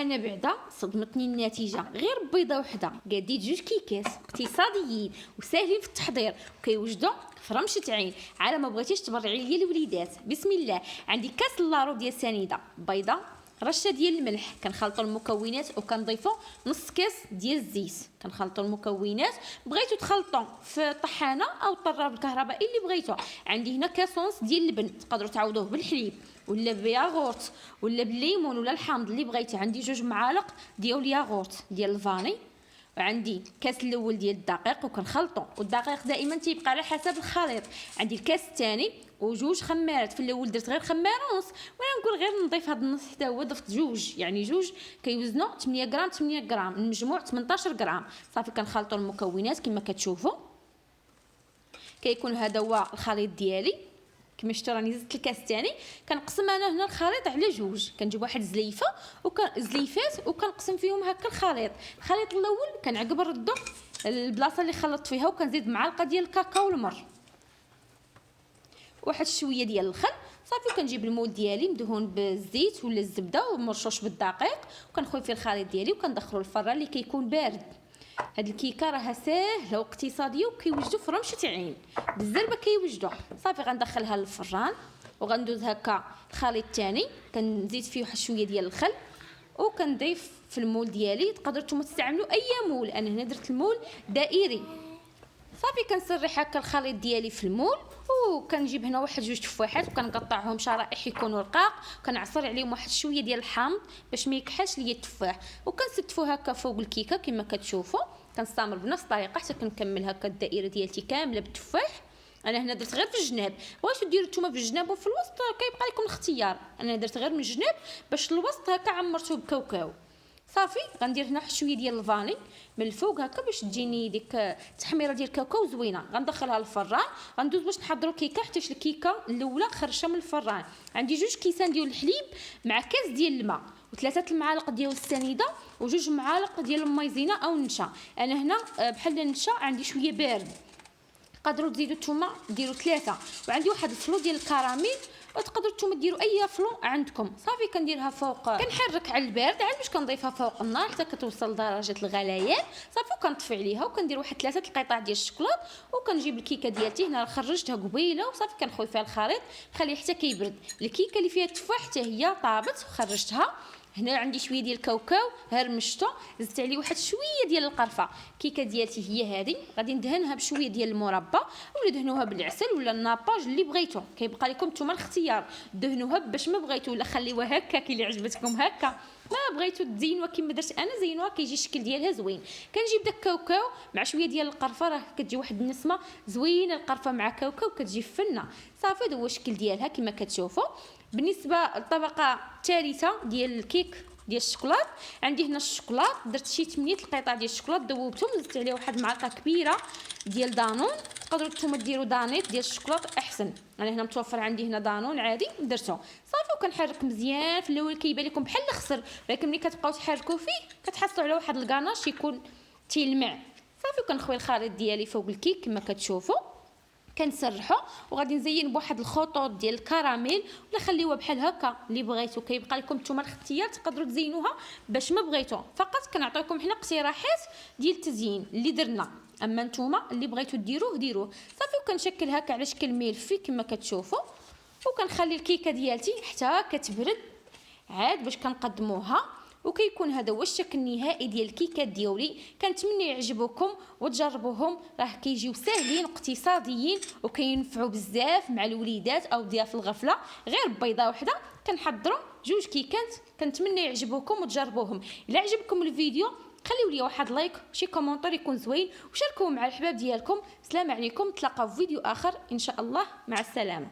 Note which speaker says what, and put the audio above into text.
Speaker 1: انا بعدا صدمتني النتيجه، غير بيضه وحده قاديت 2 كيكات اقتصاديين وساهلين في التحضير وكيوجدوا في رمشه عين. على ما بغيتيش تبرعي لي الوليدات، بسم الله. عندي كاس لارو ديال سنيده بيضه، رشه ديال الملح، كنخلطوا المكونات وكنضيفوا نص كاس ديال الزيت. كنخلطوا المكونات، بغيتوا تخلطوا في طحانه او الطراب الكهربائي اللي بغيتوا. عندي هنا كاس ونص ديال اللبن، تقدروا تعوضوه بالحليب ولا بياغورت ولا بالليمون ولا الحامض اللي بغيتي. عندي 2 معالق ديال الياغورت ديال الفاني، وعندي كاس الاول ديال الدقيق وكنخلطو، والدقيق دائما تيبقى على حسب الخليط. عندي الكاس الثاني و2 خمارات. في الاول درت غير خماره ونص، وانا نقول غير نضيف هذا النص حتى هو ضفت 2، يعني 2 كيوزنوا 8 غرام 8 غرام، المجموع 18 غرام. صافي كنخلطوا المكونات كما كتشوفوا. كيكون هذا هو الخليط ديالي كما شفتوا. راني زدت الكاس الثاني. كنقسم انا هنا الخليط على 2، كنجيب واحد زليفه زليفات وكنقسم فيهم هكا الخليط. الخليط الاول كنعقب نردو البلاصه اللي خلطت فيها، وكنزيد معلقه ديال الكاكاو والمر، واحد شويه ديال الخل. صافي كنجيب المول ديالي مدهون بالزيت ولا الزبده ومرشوش بالدقيق، وكنخوي فيه الخليط ديالي وكندخلو الفران اللي كيكون بارد. هاد الكيكه راها ساهله واقتصاديه وكيوجدوا في رمشه عين، بالزربه كيوجدوا. صافي غندخلها للفران وغندوز هكا الخليط الثاني، كنزيد فيه واحد شويه ديال الخل وكنضيف في المول ديالي. تقدروا نتوما تستعملوا اي مول، انا هنا درت المول دائري. صافي كنسرح هكا الخليط ديالي في المول، وكنجيب هنا واحد 2 تفاحات وكنقطعهم شرائح يكونوا رقاق، وكنعصر عليهم واحد شويه ديال الحامض باش ما يكحلش ليا التفاح، وكنستفوه هكا فوق الكيكه كما كتشوفوا. كنستمر بنفس الطريقه حتى كنكمل هكا الدائره ديالتي كامله بالتفاح. انا هنا درت غير في الجناب، بغيتو ديروا نتوما في الجناب وفي الوسط كيبقى لكم الاختيار. انا درت غير من الجناب باش الوسط هكا عمرته بكاوكاو. صافي غندير هنا شويه ديال الفاني من الفوق هكا باش تجيني ديك التحميره ديال الكاوكاو زوينه. غندخلها للفران، غندوز باش نحضروا الكيكه حتى الكيكه الاولى خرجتها من الفران. عندي 2 كيسان ديال الحليب مع كاس ديال الماء و3 المعالق ديال السنيده و2 معالق ديال المايزينا او النشا. انا هنا بحال النشا عندي شويه بارد، تقدروا تزيدوا نتوما ديروا 3. وعندي واحد الفلو ديال الكراميل، وتقدروا نتوما ديروا اي فلو عندكم. صافي كنديرها فوق، كنحرك على البارد عاد باش كنضيفها فوق النار حتى كتوصل لدرجه الغليان. صافي وكنطفي عليها وكندير واحد 3 القطع ديال الشوكولات، وكنجيب الكيكه ديالتي هنا خرجتها قبيله، وصافي كنخوي فيها الخليط نخليه حتى كيبرد. الكيكه اللي فيها التفاح حتى هي طابت وخرجتها. هنا عندي شويه ديال الكاوكاو هرمشته، زدت عليه واحد شويه ديال القرفه. الكيكه ديالتي هي هذه، غادي ندهنها بشويه ديال المربى ولا دهنوها بالعسل ولا الناباج اللي بغيتو، كيبقى لكم نتوما الاختيار. دهنوها باش ما بغيتو ولا خليوها هكا كي اللي عجبتكم هكا. ما بغيتو تزينوها كما درت انا زينوها، كيجي الشكل ديالها زوين. كنجيب داك الكاوكاو مع شويه ديال القرفه، راه كتجي واحد النسمه زوينه القرفه مع كاوكاو كتجي فنه. صافي هذا هو الشكل ديالها كما كتشوفوا. بالنسبه للطبقه الثالثه ديال الكيك ديال الشوكولات، عندي هنا الشوكولات درت شي 8 القطع ديال الشوكولات، ذوبتهم زدت عليه واحد معلقه كبيره ديال دانون. تقدروا نتوما ديروا دانيت ديال الشوكولات احسن، انا هنا متوفر عندي هنا دانون عادي درته. صافي وكنحرك مزيان. في الاول كيبان لكم بحال الخسر، ولكن ملي كتبقاو تحركوا فيه كتحصلوا على واحد الكاناش يكون تيلمع. صافي وكنخوي الخليط ديالي فوق الكيك كما كتشوفوا، كنسرحو وغادي نزين بواحد الخطوط ديال الكراميل ولا خليوها بحال هكا اللي بغيتو. كيبقى لكم نتوما الاختيار، تقدروا تزينوها باش ما بغيتو. فقط كنعطيكم حنا اقتراحات ديال التزيين اللي درنا، اما نتوما اللي بغيتو ديروه. صافي وكنشكل هكا على شكل ملفي كما كتشوفوا، وكنخلي الكيكه ديالتي حتى كتبرد عاد باش كنقدموها. وكيكون هذا هو الشكل النهائي ديال الكيكات ديالي. كنتمنى يعجبوكم وتجربوهم، راه كيجيو ساهلين واقتصاديين وكينفعوا بزاف مع الوليدات او ضياف الغفله. غير بيضه وحده كنحضروا 2 كيكات. كنتمنى يعجبوكم وتجربوهم. الا عجبكم الفيديو خليوا لي واحد لايك وشي كومونتير يكون زوين، وشاركوه مع الحباب ديالكم. السلام عليكم، نتلاقاو في فيديو اخر ان شاء الله، مع السلامه.